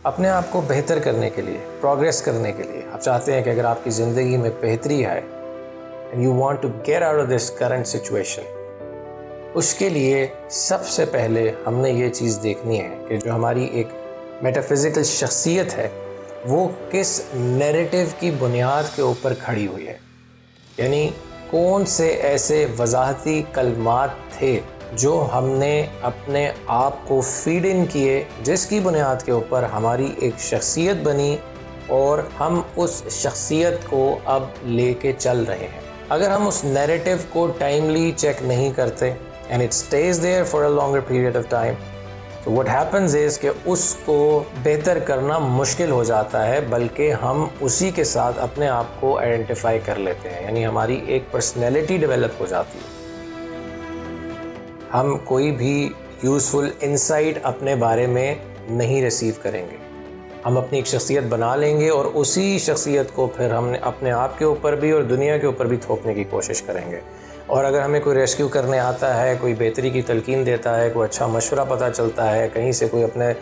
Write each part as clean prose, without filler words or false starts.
اپنے آپ کو بہتر کرنے کے لیے، پروگریس کرنے کے لیے، آپ چاہتے ہیں کہ اگر آپ کی زندگی میں بہتری آئے and you want to get out of this current situation، اس کے لیے سب سے پہلے ہم نے یہ چیز دیکھنی ہے کہ جو ہماری ایک میٹافزیکل شخصیت ہے وہ کس نیریٹو کی بنیاد کے اوپر کھڑی ہوئی ہے، یعنی کون سے ایسے وضاحتی کلمات تھے جو ہم نے اپنے آپ کو فیڈ ان کیے، جس کی بنیاد کے اوپر ہماری ایک شخصیت بنی اور ہم اس شخصیت کو اب لے کے چل رہے ہیں۔ اگر ہم اس نیریٹو کو ٹائملی چیک نہیں کرتے and it stays there for a longer period of time، so what happens is کہ اس کو بہتر کرنا مشکل ہو جاتا ہے، بلکہ ہم اسی کے ساتھ اپنے آپ کو آئیڈینٹیفائی کر لیتے ہیں، یعنی ہماری ایک پرسنالٹی ڈیولپ ہو جاتی ہے۔ ہم کوئی بھی یوزفل انسائٹ اپنے بارے میں نہیں ریسیو کریں گے، ہم اپنی ایک شخصیت بنا لیں گے اور اسی شخصیت کو پھر ہم نے اپنے آپ کے اوپر بھی اور دنیا کے اوپر بھی تھوپنے کی کوشش کریں گے۔ اور اگر ہمیں کوئی ریسکیو کرنے آتا ہے، کوئی بہتری کی تلقین دیتا ہے، کوئی اچھا مشورہ پتہ چلتا ہے، کہیں سے کوئی اپنے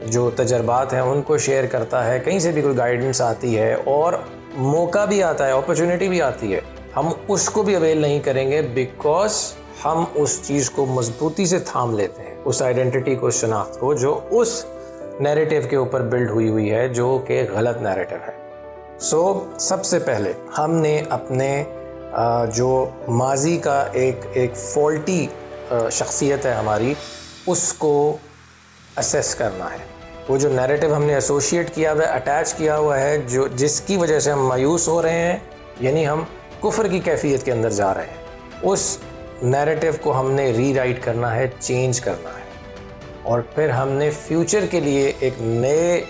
جو تجربات ہیں ان کو شیئر کرتا ہے، کہیں سے بھی کوئی گائیڈنس آتی ہے اور موقع بھی آتا ہے، اپرچونٹی بھی آتی ہے، ہم اس کو بھی اویل نہیں کریں گے، بیکاز ہم اس چیز کو مضبوطی سے تھام لیتے ہیں، اس آئیڈینٹی کو، شناخت کو، جو اس نیریٹو کے اوپر بلڈ ہوئی ہے، جو کہ غلط نیریٹو ہے۔ سب سے پہلے ہم نے اپنے جو ماضی کا ایک فالٹی شخصیت ہے ہماری، اس کو اسیس کرنا ہے۔ وہ جو نیریٹو ہم نے ایسوشیٹ کیا ہوا ہے، اٹیچ کیا ہوا ہے، جس کی وجہ سے ہم مایوس ہو رہے ہیں، یعنی ہم کفر کی کیفیت کے اندر جا رہے ہیں، اس نیریٹو کو ہم نے ری رائٹ کرنا ہے، چینج کرنا ہے، اور پھر ہم نے فیوچر کے لیے ایک نئے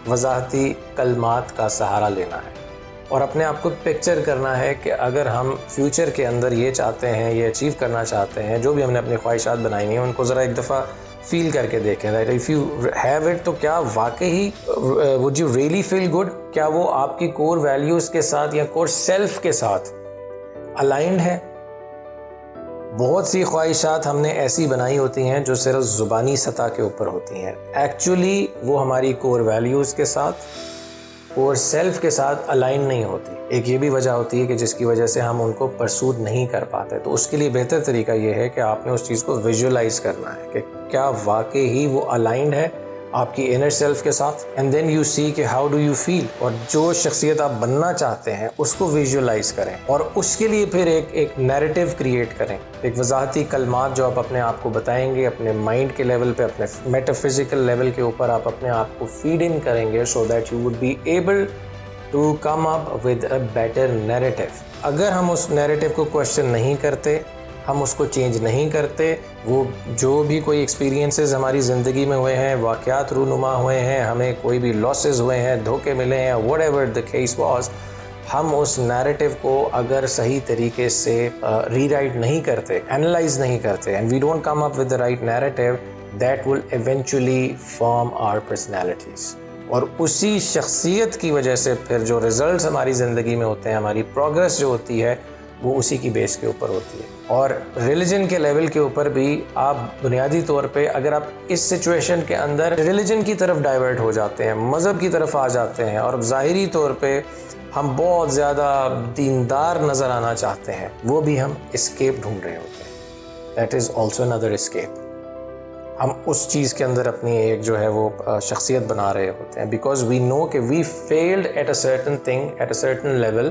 وضاحتی کلمات کا سہارا لینا ہے اور اپنے آپ کو پکچر کرنا ہے کہ اگر ہم فیوچر کے اندر یہ چاہتے ہیں، یہ اچیو کرنا چاہتے ہیں، جو بھی ہم نے اپنی خواہشات بنائی ہیں ان کو ذرا ایک دفعہ فیل کر کے دیکھیں، that if you have it تو کیا واقعی would you really feel good، کیا وہ آپ کی کور ویلیوز کے ساتھ یا کور سیلف کے ساتھ الائنڈ ہے۔ بہت سی خواہشات ہم نے ایسی بنائی ہوتی ہیں جو صرف زبانی سطح کے اوپر ہوتی ہیں، ایکچولی وہ ہماری کور ویلیوز کے ساتھ، کور سیلف کے ساتھ الائن نہیں ہوتی۔ ایک یہ بھی وجہ ہوتی ہے کہ جس کی وجہ سے ہم ان کو پرسوٹ نہیں کر پاتے، تو اس کے لیے بہتر طریقہ یہ ہے کہ آپ نے اس چیز کو ویژولائز کرنا ہے کہ کیا واقعی ہی وہ الائنڈ ہے آپ کی انر سیلف کے ساتھ، اینڈ دین یو سی کہ ہاؤ ڈو یو فیل، اور جو شخصیت آپ بننا چاہتے ہیں اس کو ویژولائز کریں اور اس کے لیے پھر ایک نیریٹو کریٹ کریں، ایک وضاحتی کلمات جو آپ اپنے آپ کو بتائیں گے، اپنے مائنڈ کے لیول پہ، اپنے میٹافزیکل لیول کے اوپر آپ اپنے آپ کو فیڈ ان کریں گے، so that you would be able to come up with a better narrative. اگر ہم اس نیریٹو کو کوشچن نہیں کرتے، ہم اس کو چینج نہیں کرتے، وہ جو بھی کوئی ایکسپیرینسز ہماری زندگی میں ہوئے ہیں، واقعات رونما ہوئے ہیں، ہمیں کوئی بھی لاسز ہوئے ہیں، دھوکے ملے ہیں، what ever the case was, ہم اس نیریٹو کو اگر صحیح طریقے سے ری رائٹ نہیں کرتے، اینالائز نہیں کرتے، and we don't come up with the right narrative, that will eventually form our personalities, اور اسی شخصیت کی وجہ سے پھر جو ریزلٹس ہماری زندگی میں ہوتے ہیں، ہماری پروگرس جو ہوتی ہے وہ اسی کی بیس کے اوپر ہوتی ہے۔ اور ریلیجن کے لیول کے اوپر بھی آپ بنیادی طور پہ اگر آپ اس سچویشن کے اندر ریلیجن کی طرف ڈائیورٹ ہو جاتے ہیں، مذہب کی طرف آ جاتے ہیں، اور ظاہری طور پہ ہم بہت زیادہ دیندار نظر آنا چاہتے ہیں، وہ بھی ہم اسکیپ ڈھونڈ رہے ہوتے ہیں، that is also another escape۔ ہم اس چیز کے اندر اپنی ایک جو ہے وہ شخصیت بنا رہے ہوتے ہیں، بیکاز وی نو کہ we failed at a certain thing at a certain level,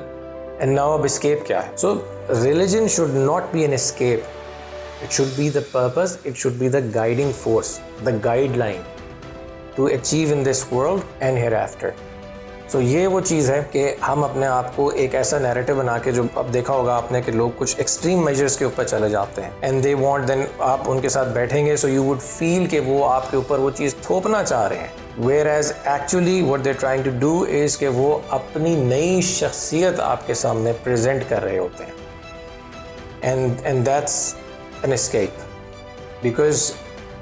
and now اب اسکیپ کیا ہے۔ So religion should not be an escape, it should be the purpose, it should be the guiding force, the guideline to achieve in this world and hereafter. So یہ وہ چیز ہے کہ ہم اپنے آپ کو ایک ایسا نیریٹو بنا کے، جو اب دیکھا ہوگا آپ نے کہ لوگ کچھ ایکسٹریم میجرز کے اوپر چلے جاتے ہیں، اینڈ دے وانٹ، دین آپ ان کے ساتھ بیٹھیں گے، سو یو وڈ فیل کہ وہ آپ کے اوپر وہ چیز تھوپنا چاہ رہے ہیں، whereas actually what they're trying to do is کہ وہ اپنی نئی شخصیت آپ کے سامنے پریزنٹ کر رہے ہوتے ہیں، and that's an escape because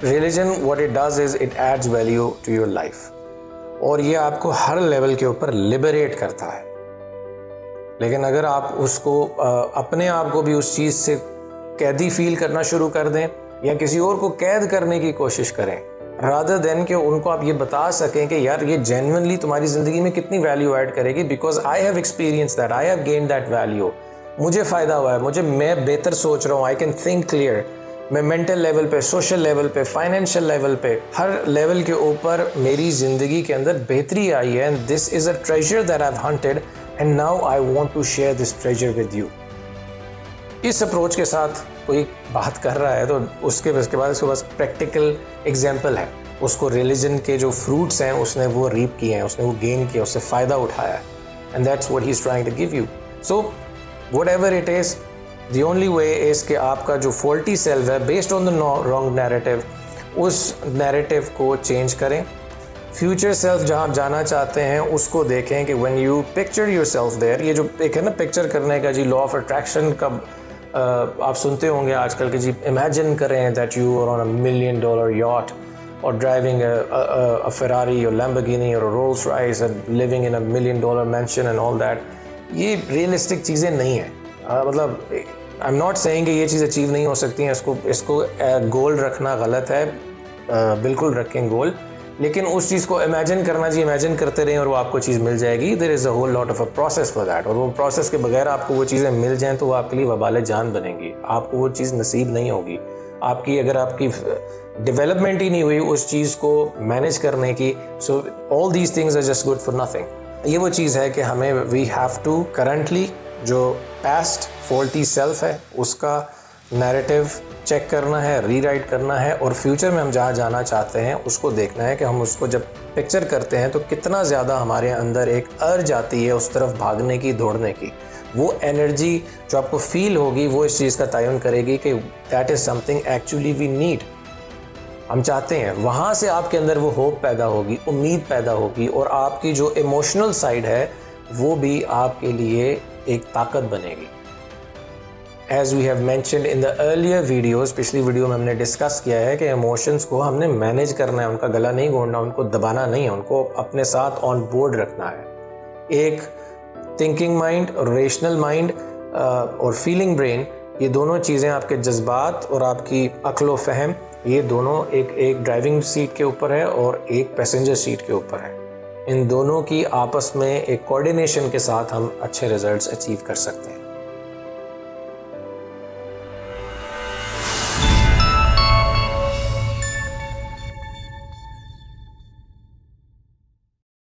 religion what it does is it adds value to your life، اور یہ آپ کو ہر لیول کے اوپر لبریٹ کرتا ہے۔ لیکن اگر آپ اس کو اپنے آپ کو بھی اس چیز سے قیدی فیل کرنا شروع کر دیں یا کسی اور کو قید کرنے کی کوشش کریں، rather than کہ ان کو آپ یہ بتا سکیں کہ یار یہ جینوئنلی تمہاری زندگی میں کتنی ویلیو ایڈ کرے گی, because I have experience that, I have gain that value, مجھے فائدہ ہوا ہے, میں بہتر سوچ رہا ہوں, آئی کین تھنک کلیئر, میں مینٹل لیول پہ, سوشل لیول پہ, فائنینشیل لیول پہ, ہر لیول کے اوپر میری زندگی کے اندر بہتری آئی ہے, and this is a treasure that I have hunted and now I want to share this treasure with you. اس اپروچ کے ساتھ کوئی بات کر رہا ہے تو اس کے بعد اس کے پاس پریکٹیکل ایگزامپل ہے, اس کو ریلیجن کے جو فروٹس ہیں اس نے وہ ریپ کیے ہیں, اس نے وہ گین کیا, اس سے فائدہ اٹھایا ہے, and that's what he is trying to give you. So whatever it is, the only way is کہ آپ کا جو فالٹی سیلف ہے based on the wrong narrative, اس نیریٹو کو چینج کریں. فیوچر سیلف جہاں آپ جانا چاہتے ہیں اس کو دیکھیں کہ when you picture yourself there, یہ جو ایک ہے نا پکچر کرنے کا جی, لا آف اٹریکشن کا آپ سنتے ہوں گے آج کل کہ جی امیجن کریں that you are on a $1 million yacht or driving a Ferrari or Lamborghini or a Rolls Royce and living in a $1 million mansion and all that. یہ ریئلسٹک چیزیں نہیں ہیں. مطلب آئی ایم ناٹ سیئنگ کہ یہ چیز achieve نہیں ہو سکتی ہیں, اس کو گول رکھنا غلط ہے, بالکل رکھیں گول, لیکن اس چیز کو امیجن کرنا جی امیجن کرتے رہیں اور وہ آپ کو چیز مل جائے گی. There is a whole lot of a process for that, اور وہ پروسیس کے بغیر آپ کو وہ چیزیں مل جائیں تو وہ آپ کے لیے وبال جان بنیں گی, آپ کو وہ چیز نصیب نہیں ہوگی. آپ کی اگر آپ کی ڈیولپمنٹ ہی نہیں ہوئی اس چیز کو مینیج کرنے کی, so all these things are just good for nothing. یہ وہ چیز ہے کہ ہمیں وی ہیو ٹو کرنٹلی جو پاسٹ فالٹی سیلف ہے اس کا نیریٹو چیک کرنا ہے, ری رائٹ کرنا ہے, اور فیوچر میں ہم جہاں جانا چاہتے ہیں اس کو دیکھنا ہے کہ ہم اس کو جب پکچر کرتے ہیں تو کتنا زیادہ ہمارے اندر ایک ارج آتی ہے اس طرف بھاگنے کی, دوڑنے کی. وہ انرجی جو آپ کو فیل ہوگی وہ اس چیز کا تعین کرے گی کہ that is something actually we need, ہم چاہتے ہیں. وہاں سے آپ کے اندر وہ ہوپ پیدا ہوگی, امید پیدا ہوگی, اور آپ کی جو ایموشنل سائڈ ہے وہ بھی آپ کے لیے ایک طاقت بنے گی. As we have mentioned in the earlier videos, پچھلی ویڈیو میں ہم نے ڈسکس کیا ہے کہ ایموشنس کو ہم نے مینیج کرنا ہے, ان کا گلا نہیں گھونڈنا, ان کو دبانا نہیں ہے, ان کو اپنے ساتھ آن بورڈ رکھنا ہے. ایک تھنکنگ مائنڈ اور ریشنل مائنڈ اور فیلنگ برین, یہ دونوں چیزیں آپ کے جذبات اور آپ کی عقل و فہم, یہ دونوں ایک ڈرائیونگ سیٹ کے اوپر ہے اور ایک پیسنجر سیٹ کے اوپر ہے. ان دونوں کی آپس میں ایک کوآرڈینیشن کے ساتھ ہم اچھے ریزلٹس اچیو کر سکتے ہیں.